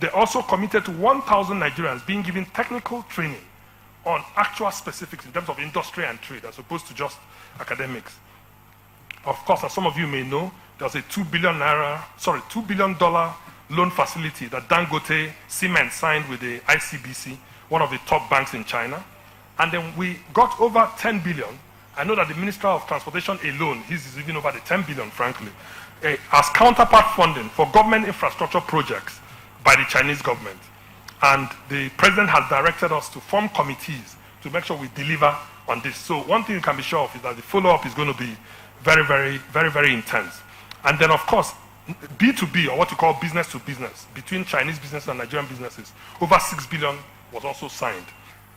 They also committed to 1,000 Nigerians being given technical training on actual specifics in terms of industry and trade, as opposed to just academics. Of course, as some of you may know, there was a $2 billion loan facility that Dangote Cement signed with the ICBC, one of the top banks in China. And then we got over 10 billion. I know that the Minister of Transportation alone, he's even over the 10 billion, frankly, as counterpart funding for government infrastructure projects by the Chinese government. And the president has directed us to form committees to make sure we deliver on this. So one thing you can be sure of is that the follow-up is going to be very, very, very, very intense. And then, of course, B2B, or what you call business to business, between Chinese businesses and Nigerian businesses, over 6 billion was also signed.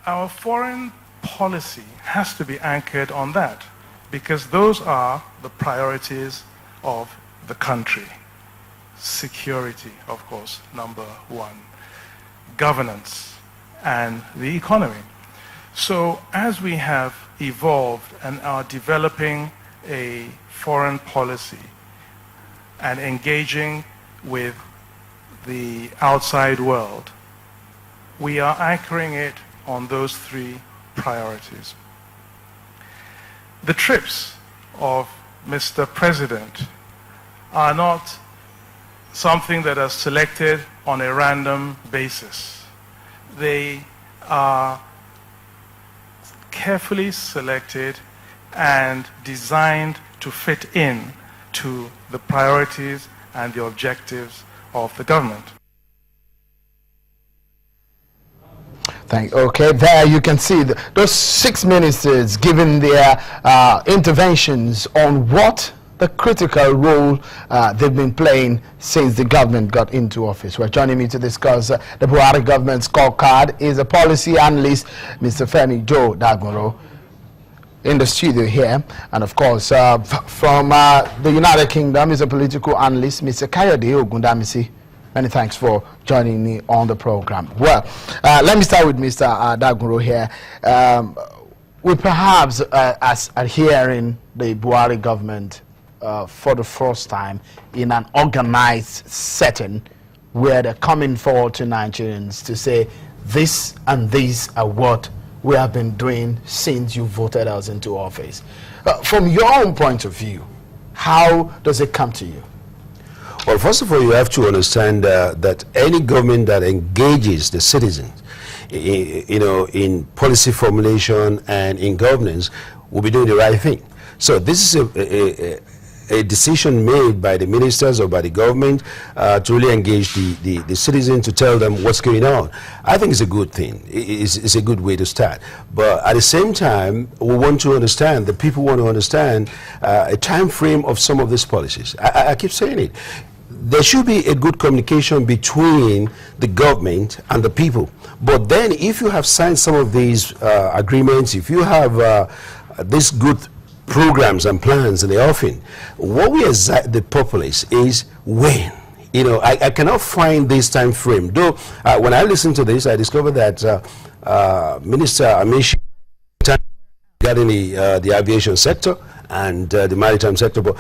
Our foreign policy has to be anchored on that, because those are the priorities of the country. Security, of course, number one. Governance and the economy. So as we have evolved and are developing a foreign policy and engaging with the outside world, we are anchoring it on those three priorities. The trips of Mr. President are not something that are selected on a random basis. They are carefully selected and designed to fit in to the priorities and the objectives of the government. Okay, there you can see those 6 ministers giving their interventions on what the critical role they've been playing since the government got into office. Well, joining me to discuss the Buhari government scorecard is a policy analyst, Mr. Femi Joe Dagoro, in the studio here. And of course, from the United Kingdom is a political analyst, Mr. Kayode Ogundamisi. Many thanks for joining me on the program. Well, let me start with Mr. Dagoro here. We perhaps, as adhering the Buhari government for the first time in an organized setting where they're coming forward to Nigerians to say this and these are what we have been doing since you voted us into office. From your own point of view, how does it come to you? Well, first of all, you have to understand that any government that engages the citizens, in policy formulation and in governance will be doing the right thing. So this is a decision made by the ministers or by the government to really engage the citizen, to tell them what's going on. I think it's a good thing. It's a good way to start. But at the same time, we want to understand, the people want to understand a time frame of some of these policies. I keep saying it. There should be a good communication between the government and the people. But then if you have signed some of these agreements, if you have these good programs and plans in the offing, what we exact the populace is when. I cannot find this time frame. Though when I listened to this, I discovered that Minister Amish regarding the aviation sector and the maritime sector, but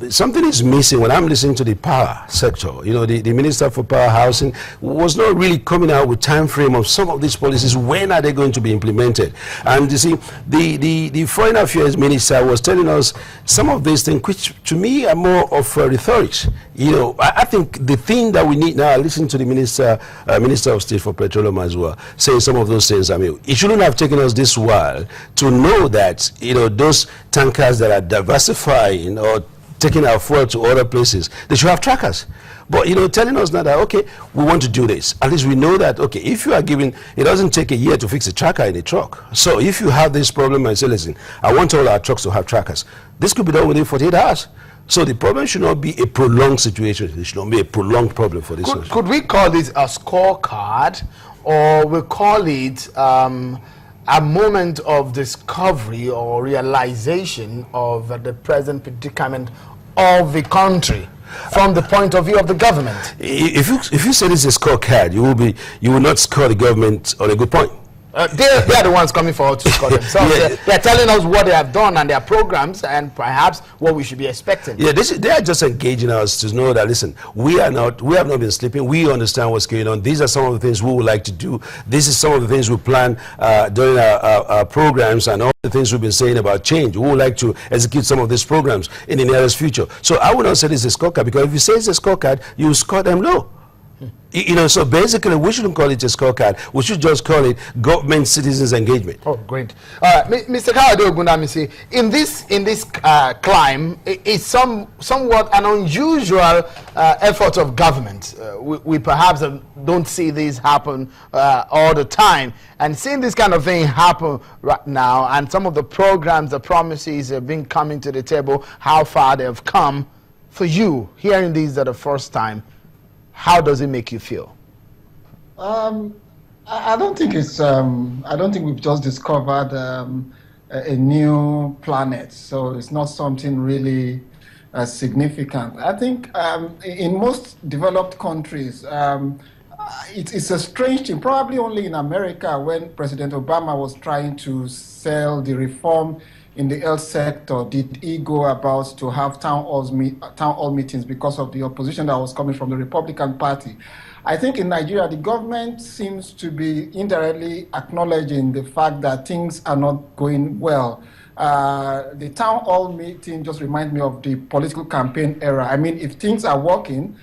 something is missing when I'm listening to the power sector. The Minister for Power Housing was not really coming out with time frame of some of these policies. When are they going to be implemented? And you see, the Foreign Affairs Minister was telling us some of these things, which to me are more of rhetorics. I think the thing that we need now, I listen to the Minister of State for Petroleum as well, saying some of those things. I mean, it shouldn't have taken us this while to know that, those tankers that are diversifying or taking our fuel to other places, they should have trackers. But telling us now that, okay, we want to do this, at least we know that, okay, if you are giving, it doesn't take a year to fix a tracker in a truck. So if you have this problem and say, listen, I want all our trucks to have trackers, this could be done within 48 hours. So the problem should not be a prolonged situation. It should not be a prolonged problem for this. Could we call this a scorecard, or we call it a moment of discovery or realization of the present predicament of the country from the point of view of the government? If you say this is a scorecard, you will not score the government on a good point. They are the ones coming forward to score themselves. Yeah. They're telling us what they have done and their programs and perhaps what we should be expecting. Yeah, they are just engaging us to know that, listen, we have not been sleeping. We understand what's going on. These are some of the things we would like to do. This is some of the things we plan during our programs and all the things we've been saying about change. We would like to execute some of these programs in the nearest future. So I would not say this is a scorecard, because if you say it's a scorecard, you score them low. So basically, we shouldn't call it a scorecard. We should just call it government citizens engagement. Oh, great. Mr. Kayode Ogundamisi, in this climb, it's somewhat an unusual effort of government. We perhaps don't see this happen all the time. And seeing this kind of thing happen right now, and some of the programs, the promises have been coming to the table, how far they have come, for you, hearing these at the first time, how does it make you feel? I don't think it's. I don't think we've just discovered a new planet, so it's not something really significant. I think in most developed countries, it's a strange thing. Probably only in America, when President Obama was trying to sell the reform in the health sector, did he go about to have town hall meetings because of the opposition that was coming from the Republican Party. I think in Nigeria, the government seems to be indirectly acknowledging the fact that things are not going well. The town hall meeting just reminds me of the political campaign era. I mean, if things are working,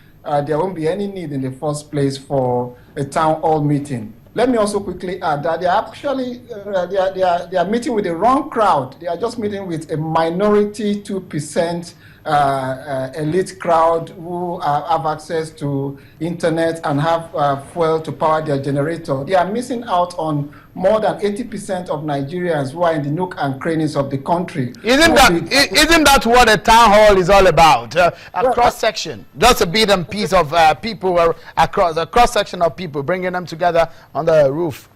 there won't be any need in the first place for a town hall meeting. Let me also quickly add that they are actually they are meeting with the wrong crowd. They are just meeting with a minority 2% elite crowd who have access to internet and have fuel to power their generator. They are missing out on more than 80% of Nigerians who are in the nook and crannies of the country. Isn't that what a town hall is all about? A cross-section, just a bit and piece of people across a cross-section of people, bringing them together on the roof.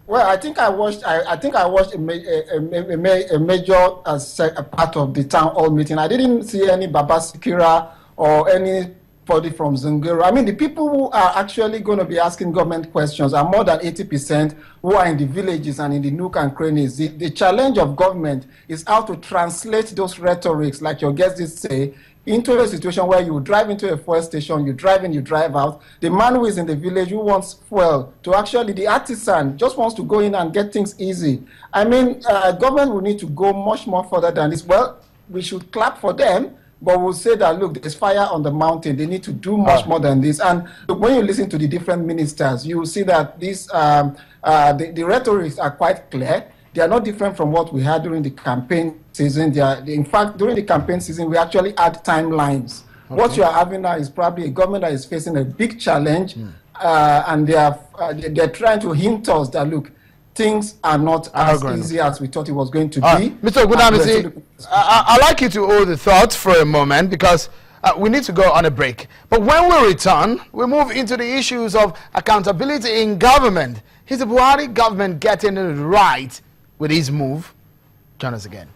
Well, I think I watched a major part of the town hall meeting. I didn't see any Baba Sikira or anybody from Zungero. I mean, the people who are actually going to be asking government questions are more than 80% who are in the villages and in the nook and crannies. The challenge of government is how to translate those rhetorics, like your guests did say, into a situation where you drive into a fuel station, you drive in, you drive out. The man who is in the village who wants fuel, to actually the artisan just wants to go in and get things easy. I mean, government will need to go much more further than this. Well, we should clap for them, but we'll say that, look, there's fire on the mountain. They need to do much more than this. And when you listen to the different ministers, you will see that these the rhetorics are quite clear. They are not different from what we had during the campaign season. In fact, during the campaign season, we actually had timelines. Okay. What you are having now is probably a government that is facing a big challenge, and they're trying to hint us that, look, things are not as easy as we thought it was going to be. Mr. Ogundamisi, I'd like you to hold the thoughts for a moment, because we need to go on a break. But when we return, we move into the issues of accountability in government. Is the Buhari government getting it right with his move? Join us again.